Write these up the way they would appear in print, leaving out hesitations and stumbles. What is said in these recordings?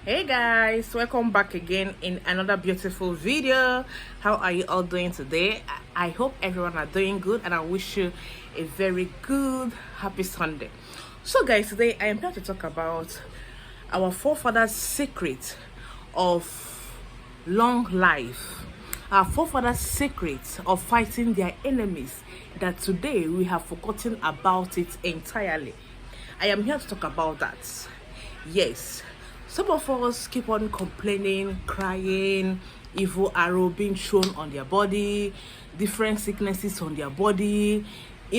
Hey guys, welcome back again in another beautiful video. How are you all doing today? I hope everyone are doing good, and I wish you a very good happy Sunday. So guys, today I am here to talk about our forefathers' secret of long life, our forefathers' secret of fighting their enemies, that today we have forgotten about it entirely. I am here to talk about that. Yes, some of us keep on complaining, crying, evil arrow being shown on their body, different sicknesses on their body,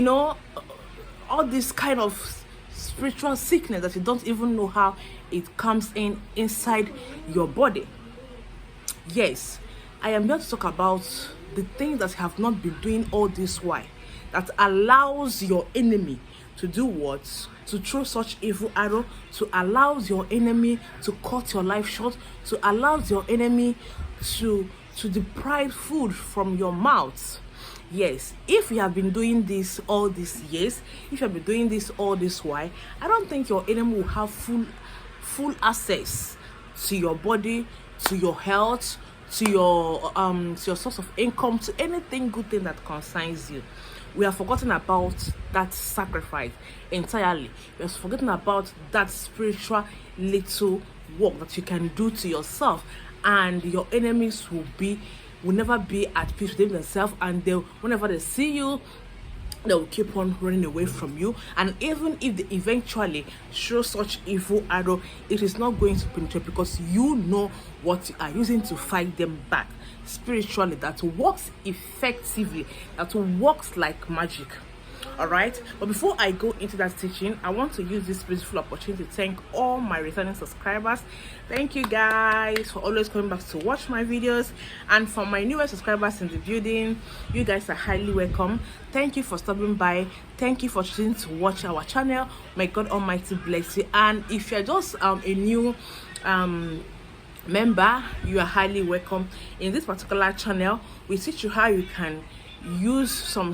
all this kind of spiritual sickness that you don't even know how it comes inside your body. Yes, I am here to talk about the things that have not been doing all this while, that allows your enemy to do what? To throw such evil arrow, to allows your enemy to cut your life short, to allows your enemy to deprive food from your mouth. Yes, if you have been doing this all these years, if you have been doing this all this while, I don't think your enemy will have full access to your body, to your health, to your source of income, to anything good thing that concerns you. We have forgotten about that sacrifice entirely. We have forgotten about that spiritual little work that you can do to yourself, and your enemies will never be at peace with themselves, and whenever they see you, they will keep on running away from you. And even if they eventually show such evil arrow, it is not going to penetrate, because you know what you are using to fight them back spiritually, that works effectively, that works like magic. All right, but before I go into that teaching, I want to use this beautiful opportunity to thank all my returning subscribers. Thank you guys for always coming back to watch my videos, and for my newest subscribers in the building, you guys are highly welcome. Thank you for stopping by. Thank you for choosing to watch our channel. May God Almighty bless you. And if you're just a new member, you are highly welcome. In this particular channel, we teach you how you can use some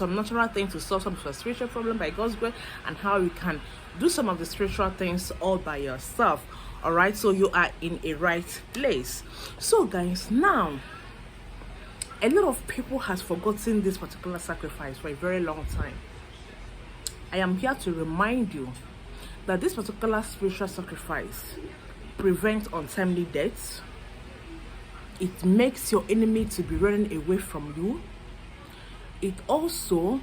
natural things to solve some of your spiritual problem by God's grace, and how you can do some of the spiritual things all by yourself. All right, so you are in a right place. So guys, now a lot of people has forgotten this particular sacrifice for a very long time. I am here to remind you that this particular spiritual sacrifice prevents untimely deaths. It makes your enemy to be running away from you. It also,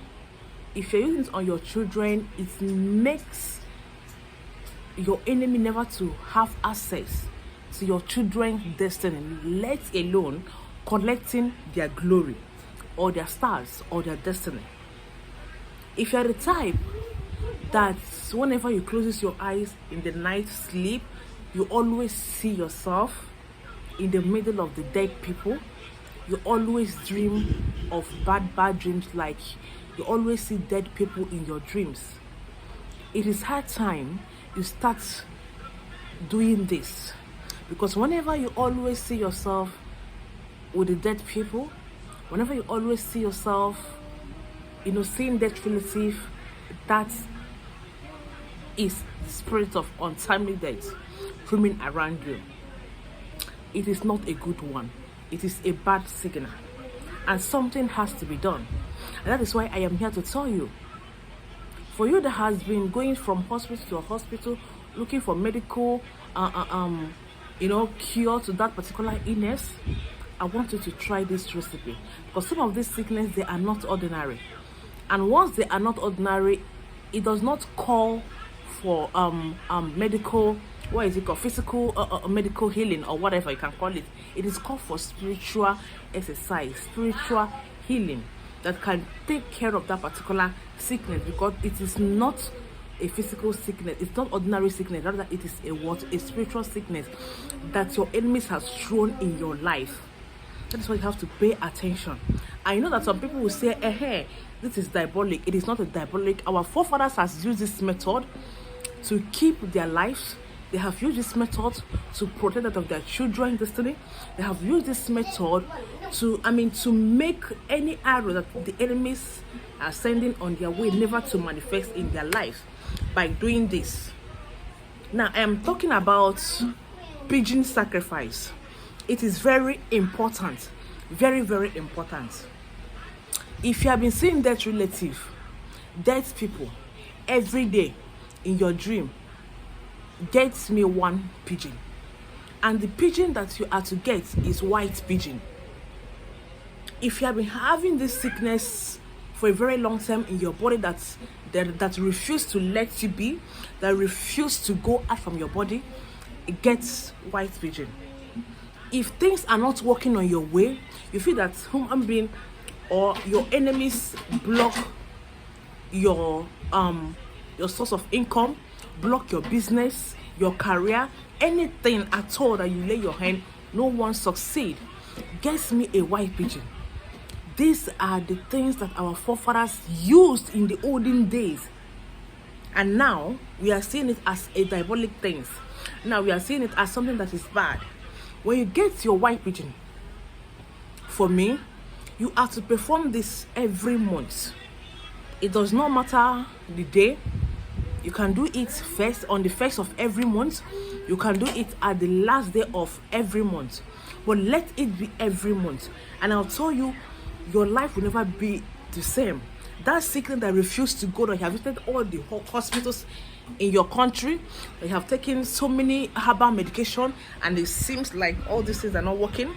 if you're using it on your children, it makes your enemy never to have access to your children's destiny, let alone collecting their glory or their stars or their destiny. If you're the type that whenever you close your eyes in the night sleep, you always see yourself in the middle of the dead people, you always dream of bad dreams, like you always see dead people in your dreams, it is high time you start doing this. Because whenever you always see yourself with the dead people, whenever you always see yourself seeing dead relative, that is the spirit of untimely death roaming around you. It is not a good one. It is a bad signal, and something has to be done. And that is why I am here to tell you, for you that has been going from hospital to hospital looking for medical cure to that particular illness, I want you to try this recipe, because some of these sicknesses, they are not ordinary. And once they are not ordinary, it does not call for medical, what is it called, physical medical healing, or whatever you can call it. It is called for spiritual exercise, spiritual healing, that can take care of that particular sickness, because it is not a physical sickness, it's not ordinary sickness, rather it is a spiritual sickness that your enemies have thrown in your life. That is why you have to pay attention. I know that some people will say, this is diabolic. It is not a diabolic. Our forefathers has used this method to keep their lives. They have used this method to protect that of their children's destiny. They have used this method to make any arrow that the enemies are sending on their way never to manifest in their life by doing this. Now, I am talking about pigeon sacrifice. It is very important, very, very important. If you have been seeing dead relative, dead people every day in your dream, get me one pigeon. And the pigeon that you are to get is white pigeon. If you have been having this sickness for a very long time in your body that refuse to let you be, that refuse to go out from your body, it gets white pigeon. If things are not working on your way, you feel that human being or your enemies block your source of income, block your business, your career, anything at all that you lay your hand, no one succeed, get me a white pigeon. These are the things that our forefathers used in the olden days. And now we are seeing it as a diabolic thing. Now we are seeing it as something that is bad. When you get your white pigeon, for me, you have to perform this every month. It does not matter the day. You can do it first on the first of every month. You can do it at the last day of every month. But let it be every month. And I'll tell you, your life will never be the same. That sickness that refused to go, that you have visited all the hospitals in your country, that you have taken so many herbal medication, and it seems like all these things are not working.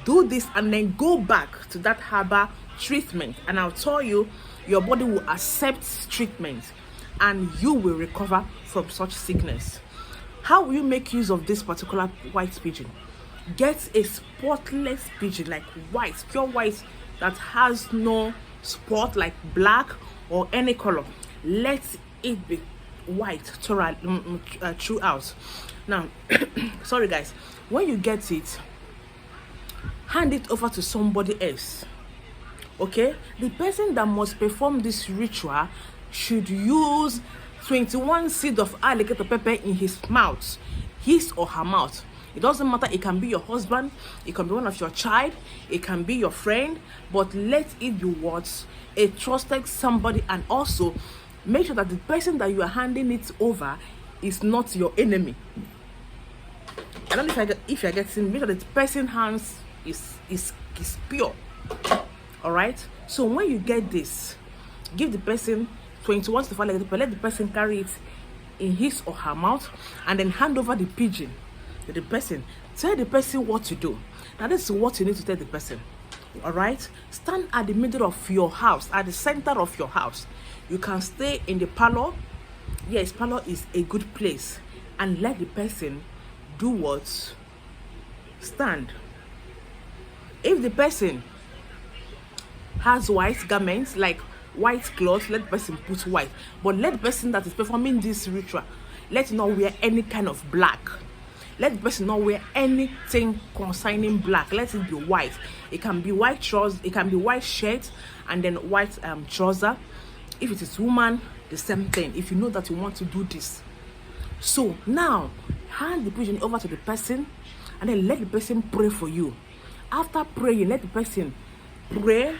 Do this and then go back to that herbal treatment, and I'll tell you, your body will accept treatment and you will recover from such sickness. How will you make use of this particular white pigeon? Get a spotless pigeon, like white, pure white, that has no spot like black or any color. Let it be white throughout. Now sorry guys, when you get it, hand it over to somebody else. Okay, the person that must perform this ritual should use 21 seeds of alligator pepper in his mouth, his or her mouth. It doesn't matter, it can be your husband, it can be one of your child, it can be your friend, but let it be what? A trusted somebody. And also make sure that the person that you are handing it over is not your enemy. I don't know if you're getting, make sure that the person's hands is pure. Alright, so when you get this, give the person 21 to 5, let the person carry it in his or her mouth, and then hand over the pigeon to the person. Tell the person what to do. Now this is what you need to tell the person. Alright, stand at the middle of your house, at the center of your house. You can stay in the parlor. Yes, parlor is a good place. And let the person do what? Stand. If the person has white garments, like white clothes, let the person put white. But let the person that is performing this ritual, let not wear any kind of black. Let the person not wear anything concerning black. Let it be white. It can be white trousers, it can be white shirt and then white trouser. If it is woman, the same thing. If you know that you want to do this. So now hand the pigeon over to the person and then let the person pray for you. After praying, let the person pray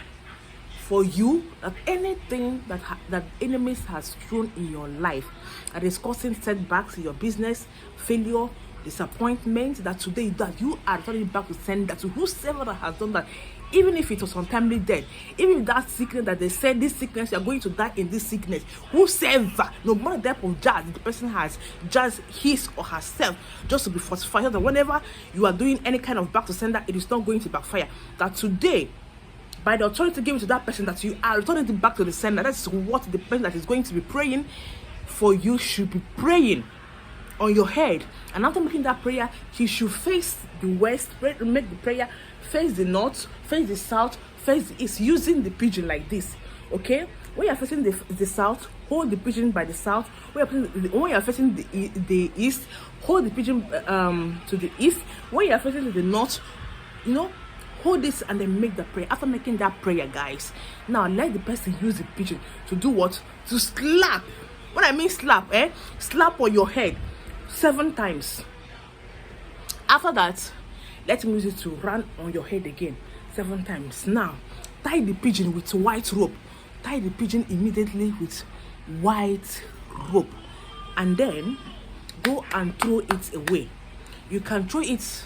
for you that anything that enemies has thrown in your life that is causing setbacks in your business, failure, disappointment, that today that you are turning back to send that to whosoever that has done that, even if it was untimely death, even if that sickness that they said this sickness, you are going to die in this sickness, whosoever, no matter the type of jazz the person has, just his or herself, just to be fortified, so that whenever you are doing any kind of back to sender, it is not going to backfire. That today, by the authority given to that person, that you are returning it back to the sender. That's what the person that is going to be praying for you should be praying on your head. And after making that prayer, he should face the west, make the prayer face the north, face the south, face the east, using the pigeon like this. Okay, when you are facing the south, hold the pigeon by the south. When you are facing the east, hold the pigeon to the east. When you are facing to the north, hold this and then make the prayer. After making that prayer, guys, now let the person use the pigeon to do what? To slap. When I mean slap, slap on your head 7 times. After that, let him use it to run on your head again 7 times. Now, tie the pigeon with white rope. Tie the pigeon immediately with white rope. And then go and throw it away. You can throw it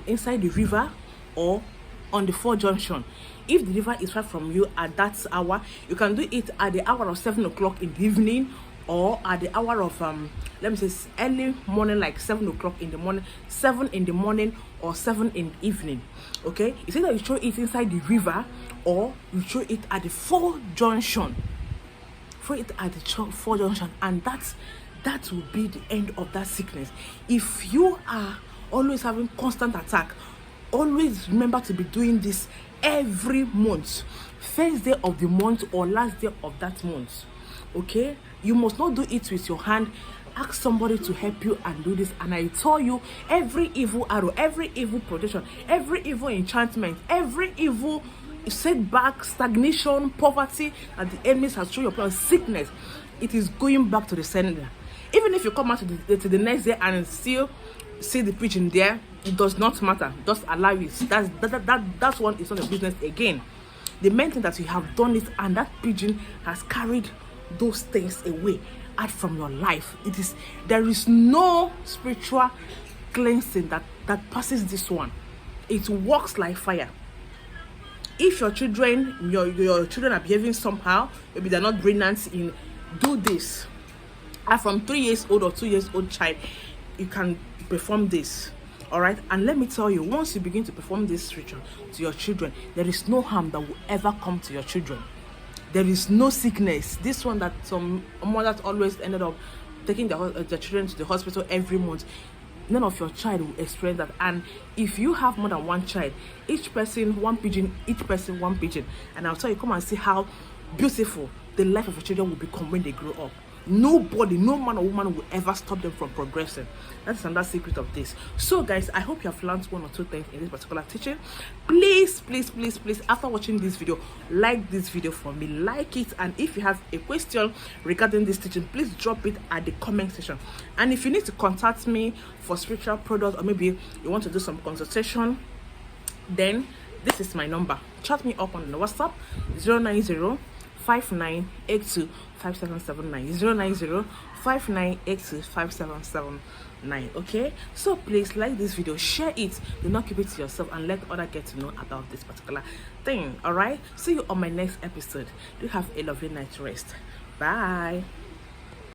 inside the river or on the 4 junction. If the river is far from you at that hour, you can do it at the hour of 7 o'clock in the evening, or at the hour of let me say early morning, like 7 o'clock in the morning, 7 in the morning, or 7 in the evening. Okay, it's either you throw it inside the river or you throw it at the 4 junction. Throw it at the 4 junction, and that will be the end of that sickness. If you are always having constant attack, always remember to be doing this every month, first day of the month or last day of that month. Okay, you must not do it with your hand. Ask somebody to help you and do this. And I tell you, every evil arrow, every evil protection, every evil enchantment, every evil setback, stagnation, poverty that the enemies has shown your plan, sickness, it is going back to the sender. Even if you come out to the next day and still see the pigeon there, it does not matter. Just allow it. That's one is not a business again. The main thing that you have done it, and that pigeon has carried those things away out from your life. There is no spiritual cleansing that passes this one. It works like fire. If your children are behaving somehow, maybe they're not brilliant in, do this. And from 3 years old or 2 years old child, you can perform this. All right, and let me tell you, once you begin to perform this ritual to your children, there is no harm that will ever come to your children. There is no sickness. This one that some mothers always ended up taking their children to the hospital every month, none of your child will experience that. And if you have more than one child, each person one pigeon, each person one pigeon, and I'll tell you, come and see how beautiful the life of your children will become when they grow up. Nobody, no man or woman will ever stop them from progressing. That's another secret of this. So guys, I hope you have learned 1 or 2 things in this particular teaching. Please, after watching this video, like this video for me, like it. And if you have a question regarding this teaching, please drop it at the comment section. And if you need to contact me for spiritual products, or maybe you want to do some consultation, then this is my number. Chat me up on the WhatsApp 090-5982-5779 090-5982-5779. Okay, so please like this video, share it, do not keep it to yourself, and let others get to know about this particular thing. All right, see you on my next episode. Do have a lovely night rest. Bye.